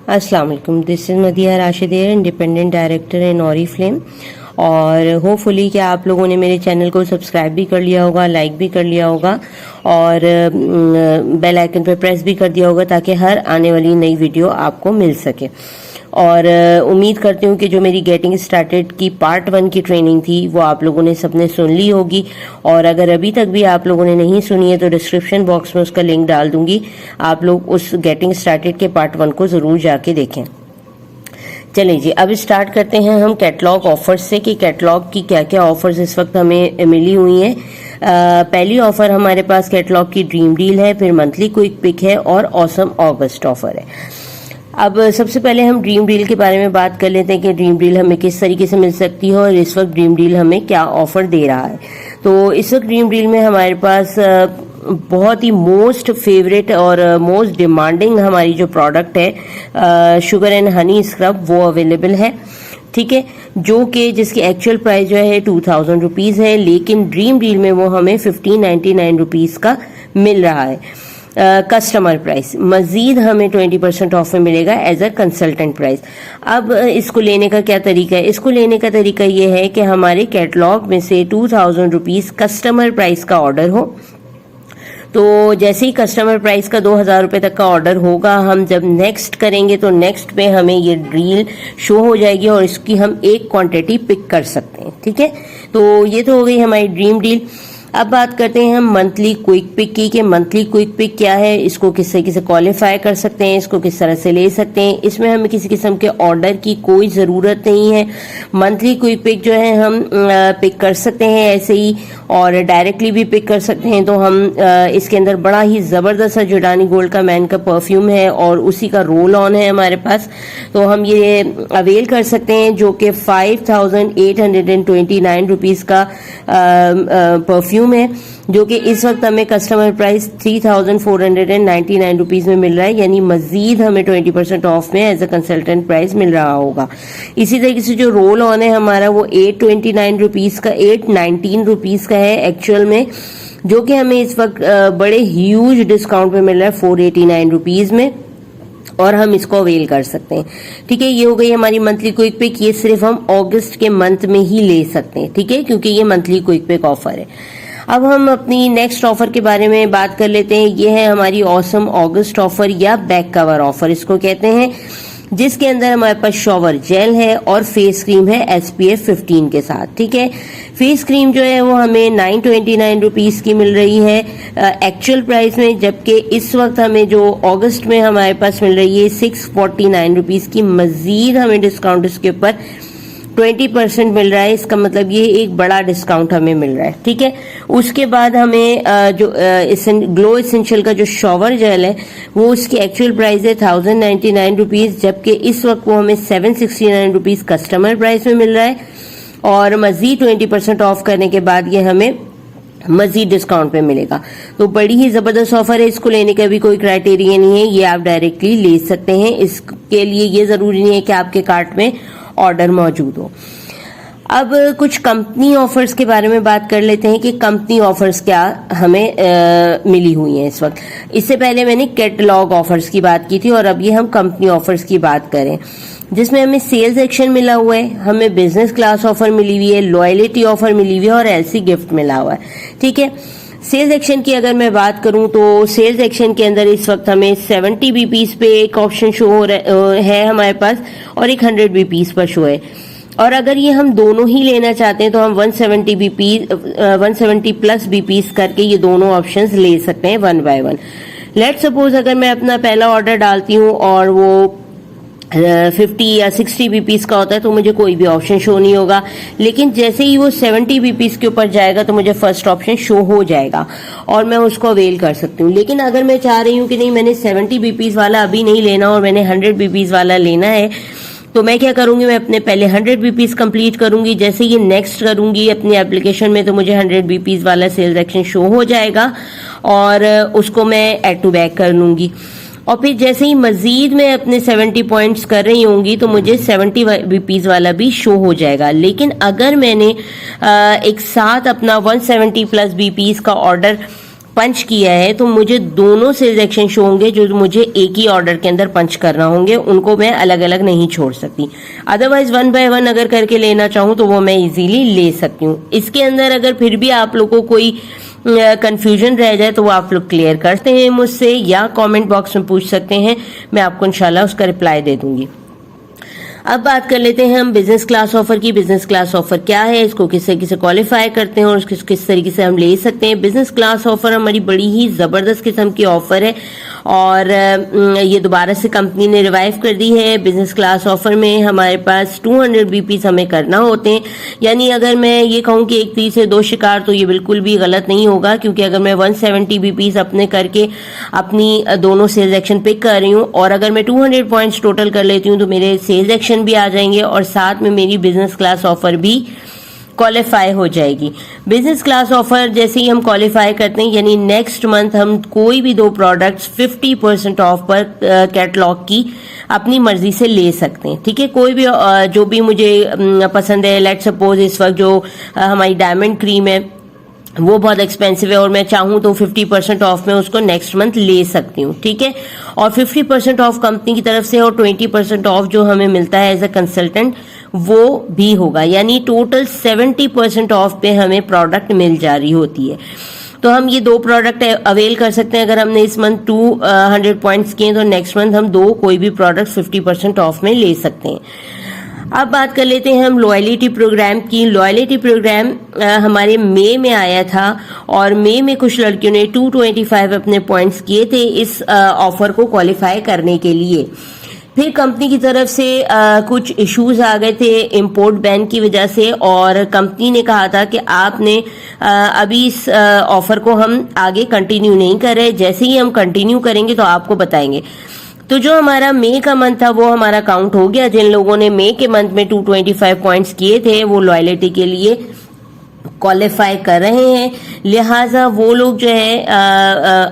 अस्सलाम वालेकुम, this is मदिया Rashid, independent director in Oriflame. और होपफुली कि आप लोगों ने मेरे चैनल को सब्सक्राइब भी कर लिया होगा, लाइक भी कर लिया होगा और बेल आइकन पर प्रेस भी कर दिया होगा ताकि हर आने वाली नई वीडियो आपको मिल सके। और उम्मीद करती हूँ कि जो मेरी गेटिंग स्टार्टेड की पार्ट 1 की ट्रेनिंग थी वो आप लोगों ने सबने सुन ली होगी। और अगर अभी तक भी आप लोगों ने नहीं सुनी है तो डिस्क्रिप्शन बॉक्स में उसका लिंक डाल दूंगी, आप लोग उस गेटिंग स्टार्टेड के पार्ट 1 को जरूर जाके देखें। चलिए जी, अब स्टार्ट करते हैं हम कैटलॉग ऑफर्स से कि कैटलॉग की क्या क्या ऑफर्स इस वक्त हमें मिली हुई हैं। पहली ऑफर हमारे पास कैटलॉग की ड्रीम डील है, फिर मंथली क्विक पिक है और ऑसम अगस्त ऑफर है। अब सबसे पहले हम ड्रीम डील के बारे में बात कर लेते हैं कि ड्रीम डील हमें किस तरीके से मिल सकती है और इस वक्त ड्रीम डील हमें क्या ऑफर दे रहा है। तो इस वक्त ड्रीम डील में हमारे पास बहुत ही मोस्ट फेवरेट और मोस्ट डिमांडिंग हमारी जो प्रोडक्ट है शुगर एंड हनी स्क्रब वो अवेलेबल है, ठीक है, जो कि जिसकी एक्चुअल प्राइस जो है 2000 रुपीज़ है, लेकिन ड्रीम डील में वो हमें 1599 रुपीज़ का मिल रहा है कस्टमर प्राइस। मजीद हमें 20% ऑफ में मिलेगा एज अ कंसल्टेंट प्राइस। अब इसको लेने का क्या तरीका है? इसको लेने का तरीका ये है कि हमारे कैटलॉग में से 2000 रुपीज़ कस्टमर प्राइस का ऑर्डर हो। तो जैसे ही कस्टमर प्राइस का 2000 रुपये तक का ऑर्डर होगा, हम जब नेक्स्ट करेंगे तो नेक्स्ट पे हमें ये डील शो हो जाएगी और इसकी हम एक क्वांटिटी पिक कर सकते हैं, ठीक है। तो ये तो हो गई हमारी ड्रीम डील। अब बात करते हैं हम मंथली क्विक पिक की कि मंथली क्विक पिक क्या है, इसको किस तरीके से क्वालिफाई कर सकते हैं, इसको किस तरह से ले सकते हैं। इसमें हमें किसी किस्म के ऑर्डर की कोई ज़रूरत नहीं है। मंथली क्विक पिक जो है हम पिक कर सकते हैं ऐसे ही और डायरेक्टली भी पिक कर सकते हैं। तो हम इसके अंदर बड़ा ही ज़बरदस्त जॉर्डानी गोल्ड का मैन का परफ्यूम है और उसी का रोल ऑन है हमारे पास, तो हम ये अवेल कर सकते हैं, जो कि 5829 रुपीज़ का परफ्यूम है, जो कि इस वक्त हमें कस्टमर प्राइस 3499 रुपीज़ में मिल रहा है, यानी मजीद हमें 20% ऑफ में एज अ कंसल्टेंट प्राइस मिल रहा होगा। इसी तरीके से जो रोल ऑन है हमारा वो 829 रुपीज़ का 819 रुपीज़ का है एक्चुअल में, जो कि हमें इस वक्त बड़े ह्यूज डिस्काउंट में मिल रहा है 489 रुपीज़ में और हम इसको अवेल कर सकते हैं, ठीक है। ये हो गई हमारी मंथली क्विक पिक। ये सिर्फ हम अगस्त के मंथ में ही ले सकते हैं, ठीक है, क्योंकि ये मंथली क्विक पिक ऑफर है। अब हम अपनी नेक्स्ट ऑफर के बारे में बात कर लेते हैं। ये है हमारी ऑसम अगस्त ऑफर या बैक कवर ऑफर इसको कहते हैं, जिसके अंदर हमारे पास शॉवर जेल है और फेस क्रीम है SPF 15 के साथ, ठीक है। फेस क्रीम जो है वो हमें 929 रुपीज़ की मिल रही है एक्चुअल प्राइस में, जबकि इस वक्त हमें जो अगस्त में हमारे पास मिल रही है 649 रुपीज़ की। मजीद हमें डिस्काउंट इसके ऊपर 20% मिल रहा है, इसका मतलब ये एक बड़ा डिस्काउंट हमें मिल रहा है, ठीक है। उसके बाद हमें जो ग्लो एसेंशियल का जो शॉवर जेल है वो उसकी एक्चुअल प्राइस है 1099 रुपीज़, जबकि इस वक्त वो हमें 769 रुपीज़ कस्टमर प्राइस में मिल रहा है और मजीद 20% ऑफ करने के बाद ये हमें मजीद डिस्काउंट पे मिलेगा। तो बड़ी ही जबरदस्त ऑफर है, इसको लेने का भी कोई क्राइटेरिया नहीं है, ये आप डायरेक्टली ले सकते हैं। इसके लिए ये जरूरी नहीं है कि आपके कार्ट में ऑर्डर मौजूद हो। अब कुछ कंपनी ऑफर्स के बारे में बात कर लेते हैं कि कंपनी ऑफर्स क्या हमें मिली हुई हैं इस वक्त। इससे पहले मैंने कैटलॉग ऑफर्स की बात की थी और अब ये हम कंपनी ऑफर्स की बात करें, जिसमें हमें सेल्स एक्शन मिला हुआ है, हमें बिजनेस क्लास ऑफर मिली हुई है, लॉयल्टी ऑफर मिली हुई है और LC गिफ्ट मिला हुआ है, ठीक है। सेल्स एक्शन की अगर मैं बात करूं तो सेल्स एक्शन के अंदर इस वक्त हमें 70 BPs पे एक ऑप्शन शो हो है हमारे पास और एक 100 BPs पर शो है। और अगर ये हम दोनों ही लेना चाहते हैं तो हम 170 प्लस BPs करके ये दोनों ऑप्शंस ले सकते हैं 1 बाय 1। लेट्स सपोज अगर मैं अपना पहला ऑर्डर डालती हूँ और वो 50 या 60 BPs का होता है तो मुझे कोई भी ऑप्शन शो नहीं होगा, लेकिन जैसे ही वो 70 BPs के ऊपर जाएगा तो मुझे फर्स्ट ऑप्शन शो हो जाएगा और मैं उसको अवेल कर सकती हूँ। लेकिन अगर मैं चाह रही हूँ कि नहीं, मैंने 70 BPs वाला अभी नहीं लेना और मैंने 100 BPs वाला लेना है, तो मैं क्या करूंगी, मैं अपने पहले 100 BPs कंप्लीट करूंगी। जैसे ये नेक्स्ट करूंगी अपनी एप्लीकेशन में तो मुझे 100 BPs वाला सेल्स एक्शन शो हो जाएगा और उसको मैं ऐड टू बैक कर लूंगी। और फिर जैसे ही मजीद मैं अपने 70 पॉइंट्स कर रही होंगी तो मुझे 70 BPs वाला भी शो हो जाएगा। लेकिन अगर मैंने एक साथ अपना 170 प्लस BPs का ऑर्डर पंच किया है तो मुझे दोनों सेल्स एक्शन शो होंगे जो मुझे एक ही ऑर्डर के अंदर पंच करना होंगे, उनको मैं अलग अलग नहीं छोड़ सकती। अदरवाइज 1 बाय 1 अगर करके लेना चाहूँ तो वो मैं इजीली ले सकती हूँ। इसके अंदर अगर फिर भी आप लोगों को कोई कंफ्यूजन रह जाए तो वो आप लोग क्लियर करते हैं मुझसे या कमेंट बॉक्स में पूछ सकते हैं, मैं आपको इंशाल्लाह उसका रिप्लाई दे दूंगी। अब बात कर लेते हैं हम बिजनेस क्लास ऑफर की। बिजनेस क्लास ऑफर क्या है, इसको किस तरीके से क्वालिफाई करते हैं और किस तरीके से हम ले सकते हैं। बिजनेस क्लास ऑफर हमारी बड़ी ही जबरदस्त किस्म की ऑफर है और ये दोबारा से कंपनी ने रिवाइव कर दी है। बिजनेस क्लास ऑफर में हमारे पास 200 बीपीस हमें करना होते हैं, यानी अगर मैं ये कहूँ कि एक तीर से दो शिकार तो ये बिल्कुल भी गलत नहीं होगा, क्योंकि अगर मैं 170 बीपीस अपने करके अपनी दोनों सेल्स एक्शन पिक कर रही हूँ और अगर मैं 200 पॉइंट्स टोटल कर लेती हूँ तो मेरे सेल्स एक्शन भी आ जाएंगे और साथ में मेरी बिजनेस क्लास ऑफर भी क्वालिफाई हो जाएगी। बिजनेस क्लास ऑफर जैसे ही हम क्वालिफाई करते हैं, यानी नेक्स्ट मंथ हम कोई भी 2 प्रोडक्ट्स 50% ऑफ पर कैटलॉग की अपनी मर्जी से ले सकते हैं। ठीक है, कोई भी जो भी मुझे पसंद है, लेट सपोज इस वक्त जो हमारी डायमंड क्रीम है वो बहुत एक्सपेंसिव है और मैं चाहूँ तो 50% ऑफ में उसको नेक्स्ट मंथ ले सकती हूँ। ठीक है, और 50% ऑफ कंपनी की तरफ से और 20% ऑफ जो हमें मिलता है एज अ कंसल्टेंट वो भी होगा, यानी टोटल 70% ऑफ पे हमें प्रोडक्ट मिल जा रही होती है। तो हम ये 2 प्रोडक्ट अवेल कर सकते हैं। अगर हमने इस मंथ 200 पॉइंट्स किए तो नेक्स्ट मंथ हम 2 कोई भी प्रोडक्ट 50% ऑफ में ले सकते हैं। अब बात कर लेते हैं हम लॉयल्टी प्रोग्राम की। लॉयल्टी प्रोग्राम हमारे मई में आया था और मई में कुछ लड़कियों ने 225 अपने पॉइंट्स किए थे इस ऑफर को क्वालिफाई करने के लिए। फिर कंपनी की तरफ से कुछ इश्यूज आ गए थे इंपोर्ट बैन की वजह से और कंपनी ने कहा था कि आपने अभी इस ऑफर को हम आगे कंटिन्यू नहीं कर रहे, जैसे ही हम कंटिन्यू करेंगे तो आपको बताएंगे। तो जो हमारा मई का मंथ था वो हमारा काउंट हो गया। जिन लोगों ने मई के मंथ में 225 पॉइंट्स किए थे वो लॉयल्टी के लिए क्वालिफाई कर रहे हैं, लिहाजा वो लोग जो है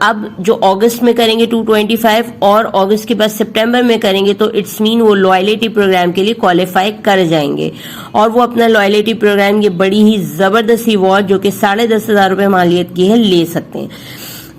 अब जो अगस्त में करेंगे 225 और अगस्त के बाद सितंबर में करेंगे तो इट्स मीन वो लॉयल्टी प्रोग्राम के लिए क्वालिफाई कर जाएंगे और वो अपना लॉयल्टी प्रोग्राम ये बड़ी ही जबरदस्त वॉच जो कि 10,500 रुपये मालियत की है ले सकते हैं।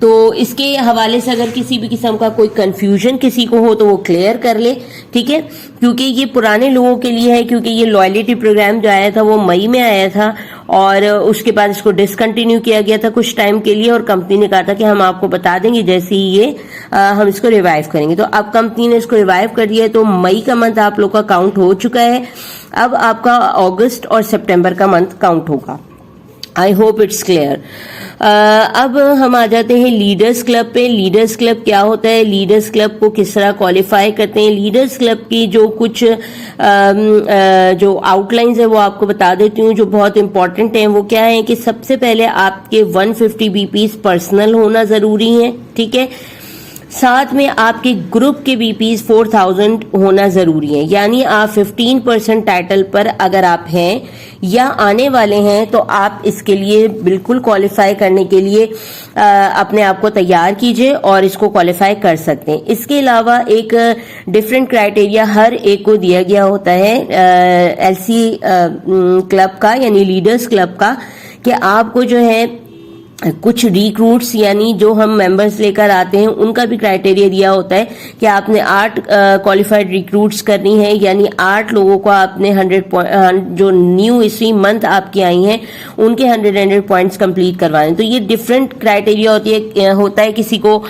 तो इसके हवाले से अगर किसी भी किस्म का कोई कंफ्यूजन किसी को हो तो वो क्लियर कर ले। ठीक है, क्योंकि ये पुराने लोगों के लिए है, क्योंकि ये लॉयल्टी प्रोग्राम जो आया था वो मई में आया था और उसके बाद इसको डिसकंटिन्यू किया गया था कुछ टाइम के लिए और कंपनी ने कहा था कि हम आपको बता देंगे जैसे ही ये हम इसको रिवाइव करेंगे। तो अब कंपनी ने इसको रिवाइव कर दिया है, तो मई का मंथ आप लोग का काउंट हो चुका है। अब आपका अगस्त और सितंबर का मंथ काउंट होगा। I hope it's clear. अब हम आ जाते हैं लीडर्स क्लब पे। लीडर्स क्लब क्या होता है, लीडर्स क्लब को किस तरह क्वालिफाई करते हैं। लीडर्स क्लब की जो कुछ जो आउटलाइंस है वो आपको बता देती हूँ जो बहुत इंपॉर्टेंट है। वो क्या है कि सबसे पहले आपके 150 बीपीस पर्सनल होना जरूरी है। ठीक है, साथ में आपके ग्रुप के बीपीस 4000 होना जरूरी है, यानी आप 15% टाइटल पर अगर आप हैं या आने वाले हैं तो आप इसके लिए बिल्कुल क्वालिफाई करने के लिए अपने आप को तैयार कीजिए और इसको क्वालिफाई कर सकते हैं। इसके अलावा एक डिफरेंट क्राइटेरिया हर एक को दिया गया होता है एलसी क्लब का यानी लीडर्स क्लब का, कि आपको जो है कुछ रिक्रूट्स यानी जो हम मेंबर्स लेकर आते हैं उनका भी क्राइटेरिया दिया होता है कि आपने 8 क्वालिफाइड रिक्रूट्स करनी है, यानी 8 लोगों को आपने 100 जो न्यू इसी मंथ आपकी आई हैं उनके 100 पॉइंट्स कंप्लीट करवाने। तो ये डिफरेंट क्राइटेरिया होता है, किसी को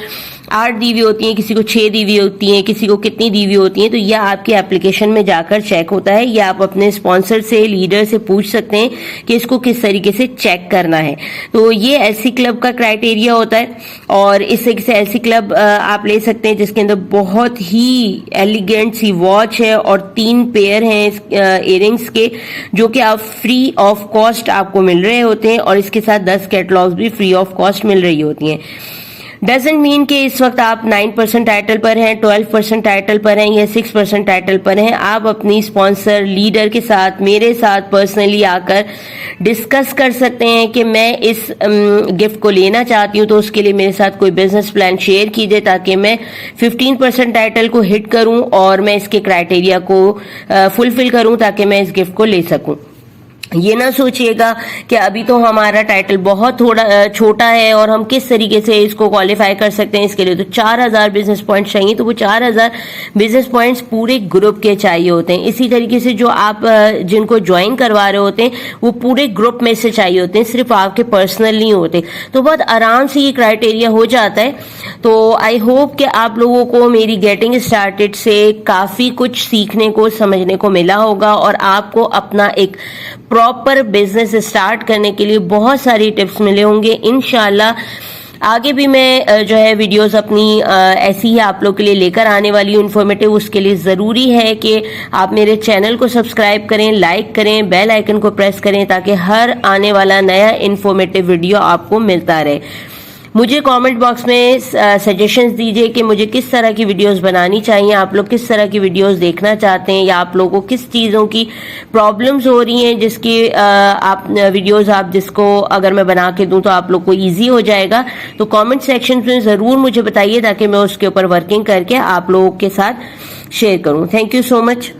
8 दी हुई होती हैं, किसी को 6 दी हुई होती हैं, किसी को कितनी दी हुई होती हैं। तो यह आपके एप्लीकेशन में जाकर चेक होता है या आप अपने स्पॉन्सर से लीडर से पूछ सकते हैं कि इसको किस तरीके से चेक करना है। तो ये एलसी क्लब का क्राइटेरिया होता है और इस तरीके से एलसी क्लब आप ले सकते हैं जिसके अंदर बहुत ही एलिगेंट सी वॉच है और 3 पेयर हैं इयररिंग्स के जो कि आप फ्री ऑफ कॉस्ट आपको मिल रहे होते हैं और इसके साथ 10 कैटलॉग्स भी फ्री ऑफ कॉस्ट मिल रही होती हैं। डजंट मीन कि इस वक्त आप 9% टाइटल पर हैं, 12% टाइटल पर हैं या 6% टाइटल पर हैं। आप अपनी स्पॉन्सर लीडर के साथ मेरे साथ पर्सनली आकर डिस्कस कर सकते हैं कि मैं इस गिफ्ट को लेना चाहती हूँ, तो उसके लिए मेरे साथ कोई बिजनेस प्लान शेयर कीजिए ताकि मैं 15% टाइटल को हिट करूँ और मैं इसके क्राइटेरिया को फुलफिल करूँ ताकि मैं इस गिफ्ट को ले सकूँ। ये ना सोचिएगा कि अभी तो हमारा टाइटल बहुत थोड़ा छोटा है और हम किस तरीके से इसको क्वालिफाई कर सकते हैं। इसके लिए तो 4000 बिजनेस पॉइंट्स चाहिए, तो वो 4000 बिजनेस पॉइंट्स पूरे ग्रुप के चाहिए होते हैं। इसी तरीके से जो आप जिनको ज्वाइन करवा रहे होते हैं वो पूरे ग्रुप में से चाहिए होते हैं, सिर्फ आपके पर्सनल नहीं होते। तो बहुत आराम से ये क्राइटेरिया हो जाता है। तो आई होप कि आप लोगों को मेरी गेटिंग स्टार्टेड से काफी कुछ सीखने को समझने को मिला होगा और आपको अपना एक प्रॉपर बिजनेस स्टार्ट करने के लिए बहुत सारी टिप्स मिले होंगे। इंशाल्लाह आगे भी मैं जो है वीडियोस अपनी ऐसी ही आप लोग के लिए लेकर आने वाली हूँ इन्फॉर्मेटिव। उसके लिए ज़रूरी है कि आप मेरे चैनल को सब्सक्राइब करें, लाइक करें, बेल आइकन को प्रेस करें ताकि हर आने वाला नया इन्फॉर्मेटिव वीडियो आपको मिलता रहे। मुझे कमेंट बॉक्स में सजेशंस दीजिए कि मुझे किस तरह की वीडियोस बनानी चाहिए, आप लोग किस तरह की वीडियोस देखना चाहते हैं, या आप लोगों को किस चीज़ों की प्रॉब्लम्स हो रही हैं जिसकी आप वीडियोस आप जिसको अगर मैं बना के दूं तो आप लोग को इजी हो जाएगा। तो कमेंट सेक्शन में ज़रूर मुझे बताइए ताकि मैं उसके ऊपर वर्किंग करके आप लोगों के साथ शेयर करूं। Thank you so much.